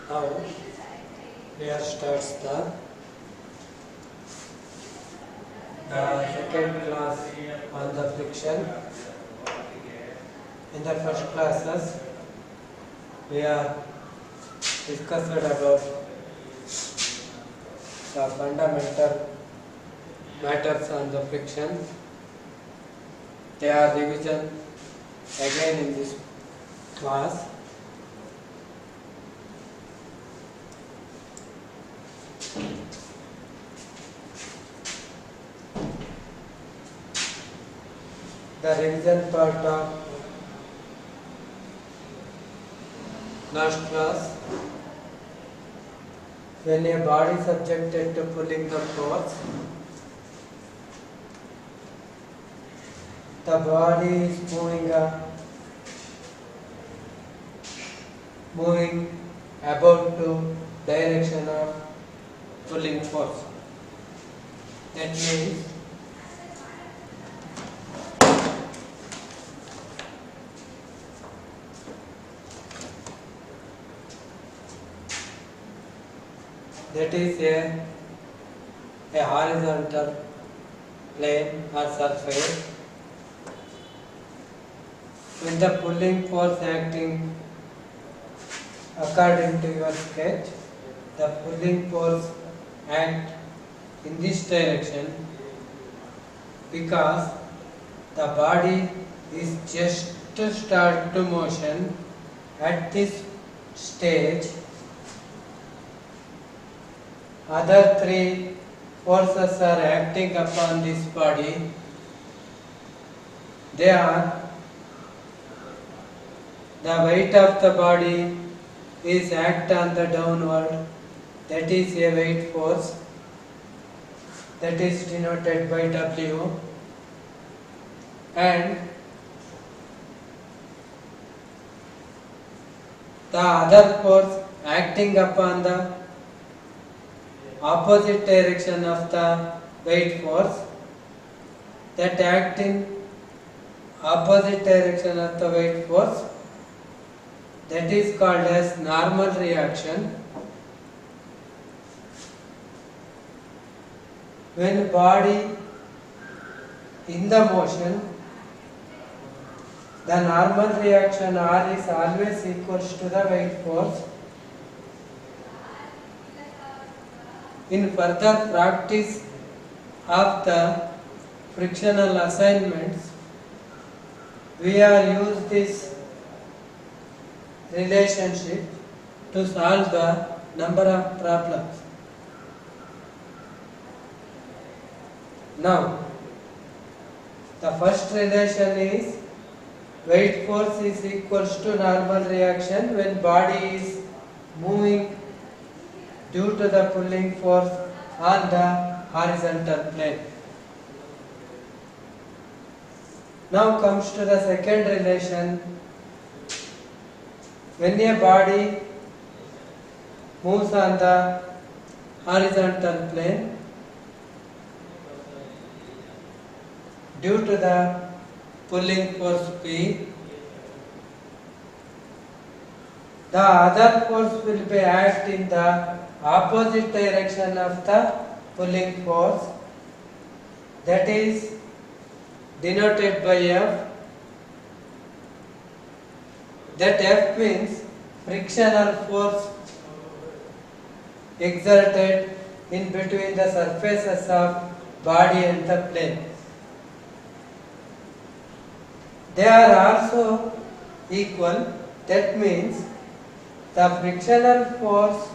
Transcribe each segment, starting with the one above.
Now, here starts the second class on the friction. In the first classes, we have discussed about the fundamental matters on the friction. They are revision again in this class. The revision part of last class, when a body subjected to pulling the force, the body is moving about to direction of pulling force. That means that is a horizontal plane or surface. When the pulling force acting according to your sketch, the pulling force act in this direction because the body is just to start to motion at this stage. Other three forces are acting upon this body. They are the weight of the body is act on the downward, that is a weight force, that is denoted by W, and the other force acting upon the opposite direction of the weight force, that act in opposite direction of the weight force, that is called as normal reaction. When body in the motion, the normal reaction R is always equals to the weight force. In further practice of the frictional assignments, we have used this relationship to solve the number of problems. Now, the first relation is weight force is equals to normal reaction when body is moving due to the pulling force on the horizontal plane. Now comes to the second relation. When a body moves on the horizontal plane due to the pulling force P, the other force will be act in the opposite direction of the pulling force, that is denoted by F. That F means frictional force exerted in between the surfaces of body and the plane. They are also equal. That means the frictional force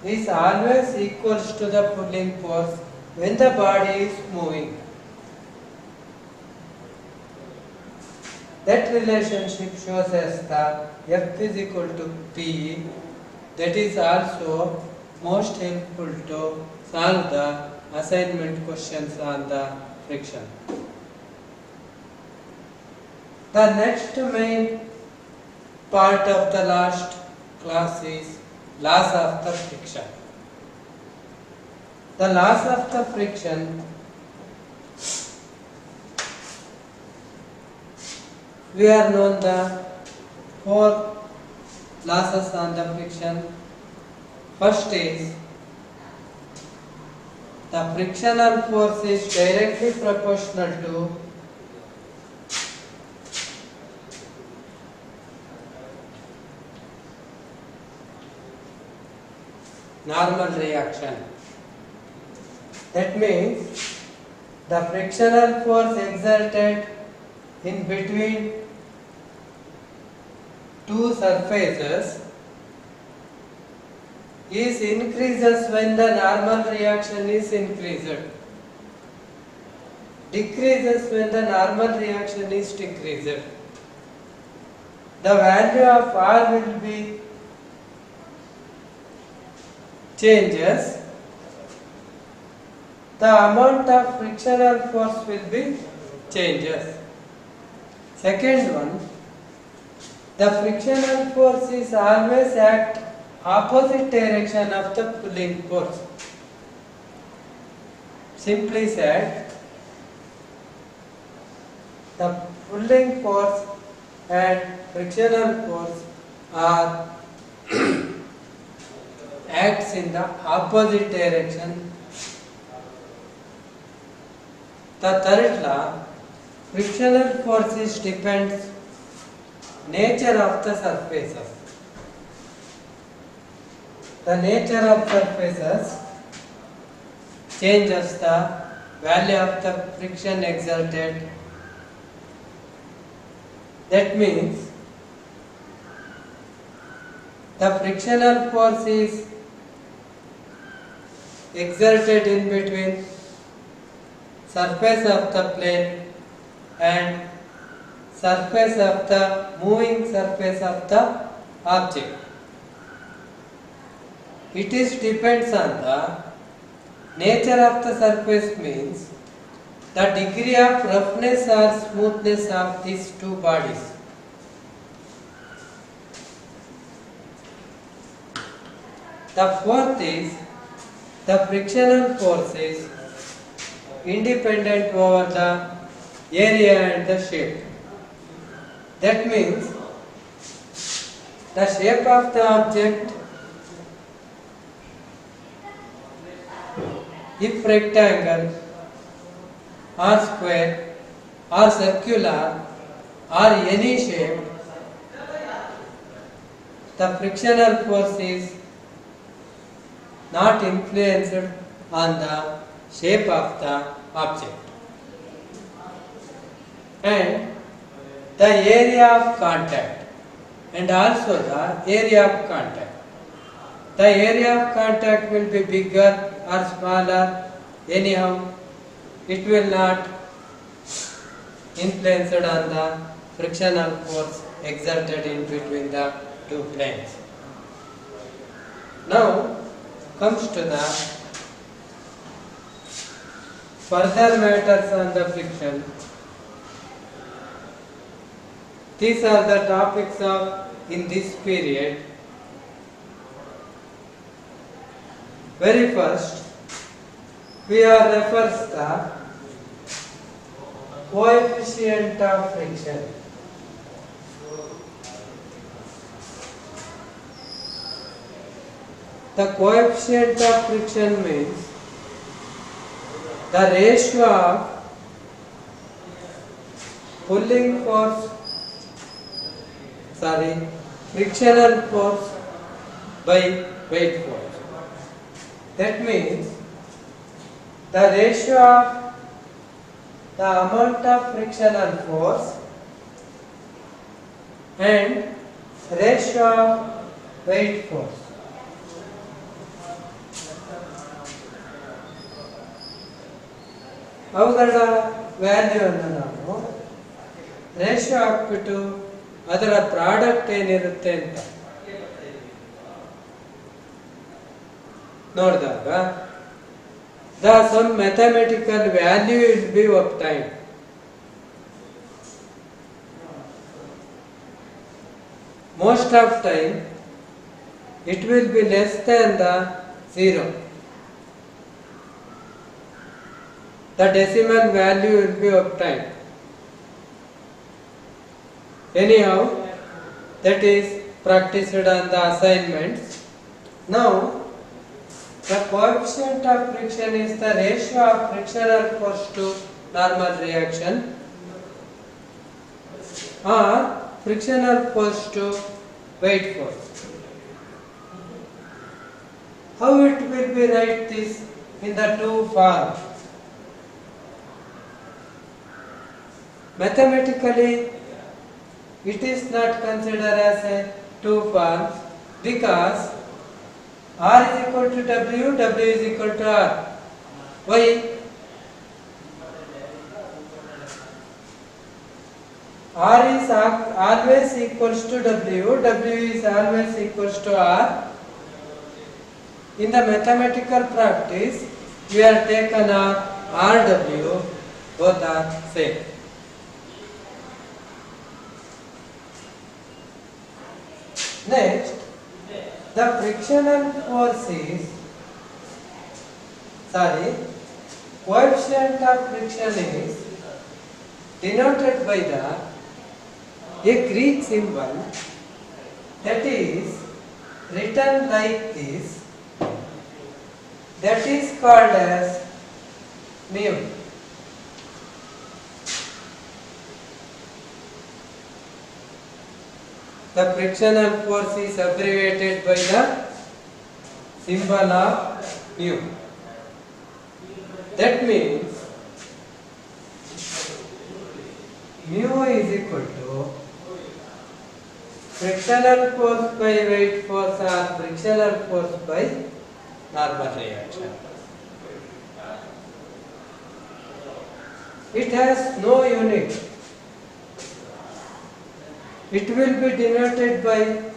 is always equals to the pulling force when the body is moving. That relationship shows us that F is equal to P. That is also most helpful to solve the assignment questions on the friction. The next main part of the last class is laws of the friction. The laws of the friction, we are known the four laws on the friction. First is the frictional force is directly proportional to normal reaction. That means the frictional force exerted in between two surfaces is increases when the normal reaction is increased, decreases when the normal reaction is decreased. The value of R will be changes, the amount of frictional force will be changes. Second one, the frictional force is always act opposite direction of the pulling force. Simply said, the pulling force and frictional force are acts in the opposite direction. The third law, frictional forces depends nature of the surfaces. The nature of surfaces changes the value of the friction exerted. That means the frictional force is exerted in between surface of the plane and surface of the moving surface of the object. It is depends on the nature of the surface, means the degree of roughness or smoothness of these two bodies. The fourth is the frictional force is independent over the area and the shape. That means the shape of the object, if rectangle or square or circular or any shape, the frictional force is not influenced on the shape of the object. And the area of contact and also the area of contact. The area of contact will be bigger or smaller, anyhow it will not influence on the frictional force exerted in between the two planes. Now comes to the further matters on the friction. These are the topics of in this period. Very first, we are refers the coefficient of friction. The coefficient of friction means the ratio of pulling force, frictional force by weight force. That means the ratio of the amount of frictional force and ratio of weight force. ಅವುಗಳ ವ್ಯಾಲ್ಯೂವನ್ನು ನಾವು ratio ಹಾಕ್ಬಿಟ್ಟು ಅದರ product ಏನಿರುತ್ತೆ ಅಂತ ನೋಡಿದಾಗ some mathematical value will be obtained. Most of time it will be less than the 0. The decimal value will be obtained. Anyhow, that is practiced on the assignments. Now The coefficient of friction is the ratio of frictional force to normal reaction or frictional force to weight force. How it will be write this in the two forms? Mathematically, it is not considered as a two forms because R is equal to W, W is equal to R. Why? R is always equals to W, W is always equals to R. In the mathematical practice, we have taken R, RW, both are same. Next, the frictional force is, coefficient of friction is denoted by a Greek symbol that is written like this, that is called as mu. The frictional force is abbreviated by the symbol of mu. That means mu is equal to frictional force by weight force or frictional force by normal reaction. It has no unit. It will be denoted by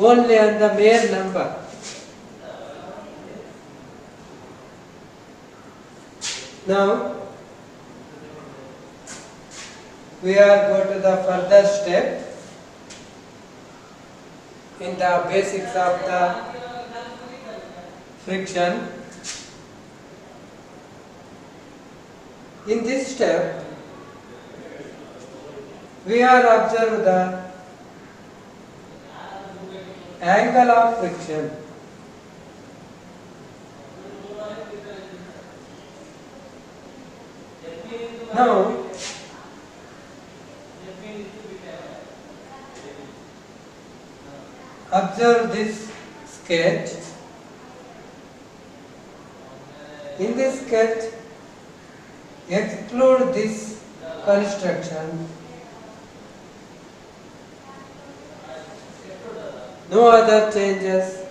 only on the mere number. Now, we are going to the further step in the basics of the friction. In this step, we are observe the angle of friction. Now, observe this sketch. In this sketch, exclude this construction. No other changes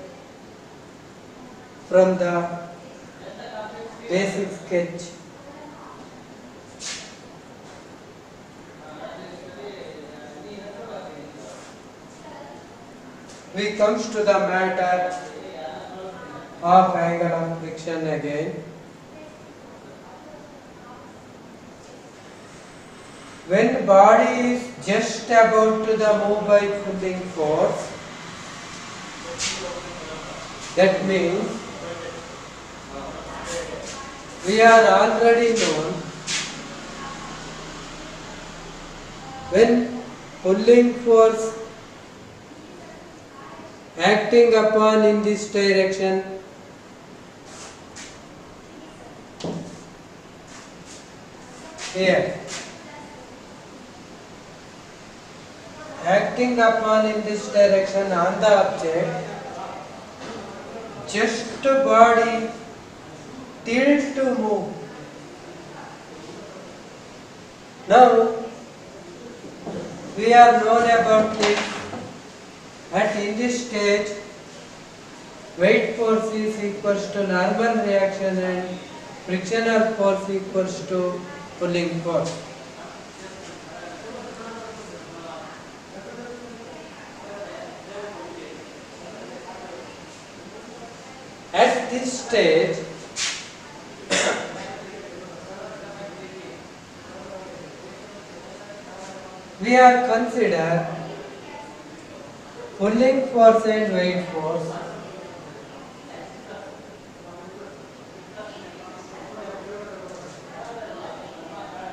from the basic sketch. We comes to the matter of angle of friction again. When body is just about to the move by pulling force, that means we are already known when pulling force acting upon in this direction here, acting upon in this direction on the object, just body tilt to move. Now we are known about this. At in this stage, weight force is equals to normal reaction and frictional force equals to pulling force. At this stage, we are consider pulling force and weight force.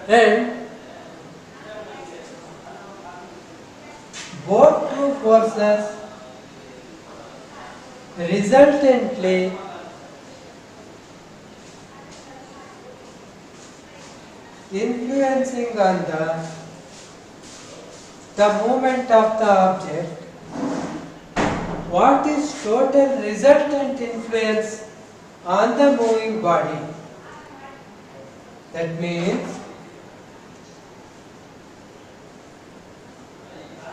And both two forces resultantly influencing on the movement of the object. What is total resultant influence on the moving body? That means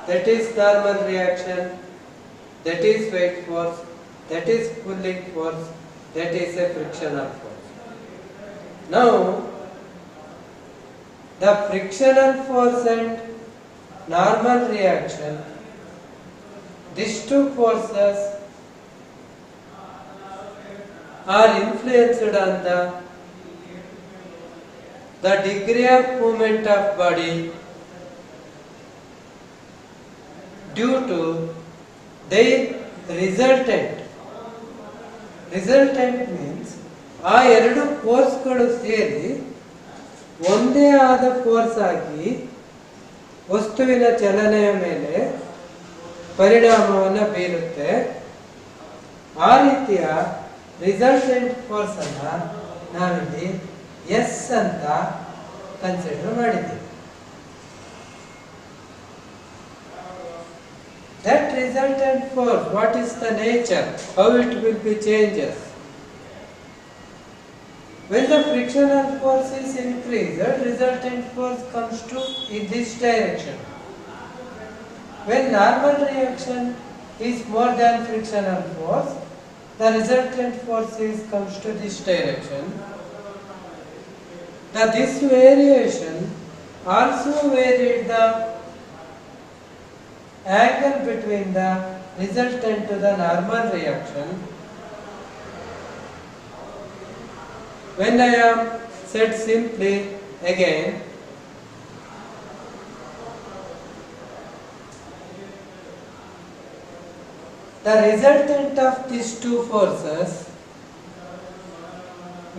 that is normal reaction, that is weight force, that is pulling force, that is a frictional force. Now, the frictional force and normal reaction, these two forces are influenced on the degree of movement of body due to their resultant. Resultant means ಆ ಎರಡು ಫೋರ್ಸ್ಗಳು ಸೇರಿ ಒಂದೇ ಆದ force ಆಗಿ ವಸ್ತುವಿನ ಚಲನೆಯ ಮೇಲೆ ಪರಿಣಾಮವನ್ನು ಬೀರುತ್ತೆ. ಆ ರೀತಿಯ ರಿಸಲ್ಟೆಂಟ್ ಫೋರ್ಸ್ ಅನ್ನ ನಾವಿಲ್ಲಿ ಎಸ್ ಅಂತ ಕನ್ಸಿಡರ್ ಮಾಡಿದ್ದೀವಿ. That resultant force, what is the nature? How it will be changes? When the frictional force is increased, the resultant force comes to in this direction. When normal reaction is more than frictional force, the resultant force comes to this direction. Now this variation also varied the angle between the resultant to the normal reaction. When I am said simply again, the resultant of these two forces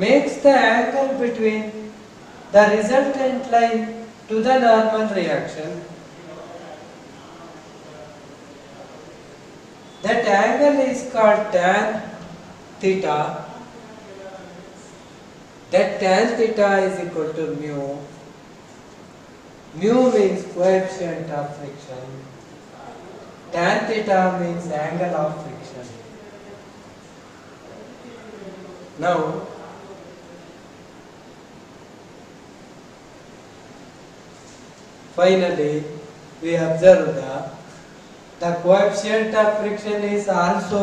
makes the angle between the resultant line to the normal reaction. That angle is called tan theta. That tan theta is equal to mu. Mu means coefficient of friction. Tan theta means angle of friction. Now, finally, we observe the coefficient of friction is also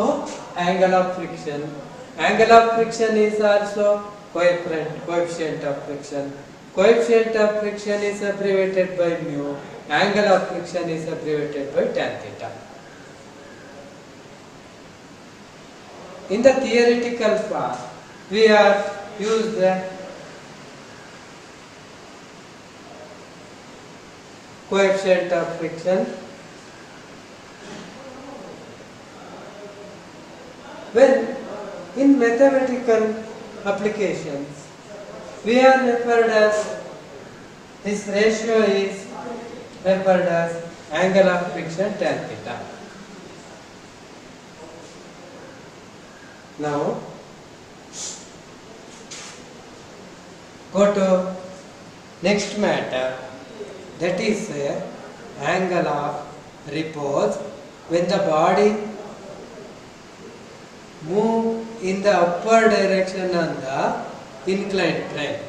angle of friction. Angle of friction is also coefficient of friction. Coefficient of friction is abbreviated by mu. Angle of friction is abbreviated by tan theta. In the theoretical part, we have used the coefficient of friction. When in mathematical applications, we are referred as, this ratio is referred as angle of friction tan theta. Now, go to next matter, that is angle of repose when the body move in the upward direction on the inclined plane.